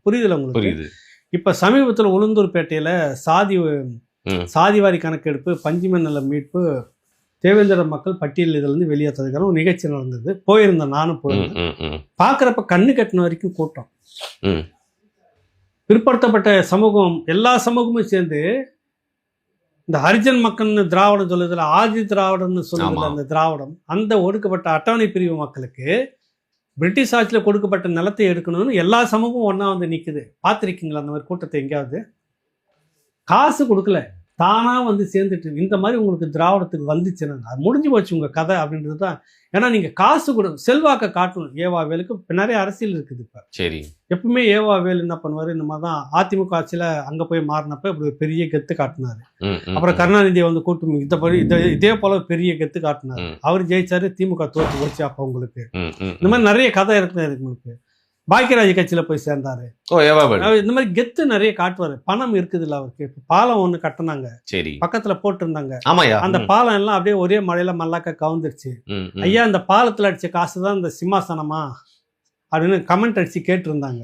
புரியுதுல உங்களுக்கு? புரியுது. இப்ப சமீபத்தில் உளுந்தூர்பேட்டையில சாதிவாரி கணக்கெடுப்பு, பஞ்சும நில மீட்பு, தேவேந்திர மக்கள் பட்டியல் இதிலிருந்து வெளியேற்றதுக்கான ஒரு நிகழ்ச்சி நடந்தது. போயிருந்தேன், நானும் போயிருந்தேன். பார்க்குறப்ப கண்ணு கட்டின வரைக்கும் கூட்டம். பிற்படுத்தப்பட்ட சமூகம், எல்லா சமூகமும் சேர்ந்து இந்த ஹரிஜன் மக்கள்னு திராவிடம் சொல்லுதில்ல, ஆதி திராவிடம்னு சொல்லுதில்ல, அந்த திராவிடம், அந்த ஒடுக்கப்பட்ட அட்டவணை பிரிவு மக்களுக்கு பிரிட்டிஷ் ஆட்சியில் கொடுக்கப்பட்ட நிலத்தை எடுக்கணும்னு எல்லா சமூகமும் ஒன்றா வந்து நிற்குது. பார்த்துருக்கீங்களா அந்த மாதிரி கூட்டத்தை எங்கேயாவது? காசு கொடுக்கல, தானாக வந்து சேர்ந்துட்டு. இந்த மாதிரி உங்களுக்கு திராவிடத்துக்கு வந்துச்சுன்னா அது முடிஞ்சு போச்சு உங்கள் கதை அப்படின்றது தான். ஏன்னா நீங்கள் காசு செல்வாக்கை காட்டணும். ஏவாவேலுக்கு இப்போ நிறைய அரசியல் இருக்குது. இப்போ சரி, எப்பவுமே ஏவாவேல் என்ன பண்ணுவார், இந்த மாதிரி தான் அதிமுக ஆட்சியில் அங்கே போய் மாறினப்ப இப்படி பெரிய கெத்து காட்டினார். அப்புறம் கருணாநிதியை வந்து கூட்டு இதே போல பெரிய கெத்து காட்டினார். அவர் ஜெயிச்சாரு, திமுக தோற்று போச்சு. அப்போ உங்களுக்கு இந்த மாதிரி நிறைய கதை இருக்குது. உங்களுக்கு பாக்கியராஜ் கட்சியில போய் சேர்ந்தாரு. இந்த மாதிரி கெத்து நிறைய காட்டுவாரு. பணம் இருக்குது இல்ல அவருக்கு. பாலம் ஒண்ணு கட்டினாங்க, பக்கத்துல போட்டு இருந்தாங்க. அந்த பாலம் எல்லாம் அப்படியே ஒரே மழையில மல்லாக்க கவுந்துருச்சு. ஐயா, இந்த பாலத்துல அடிச்ச காசுதான் இந்த சிம்மாசனமா அப்படின்னு கமெண்ட் அடிச்சு கேட்டு இருந்தாங்க.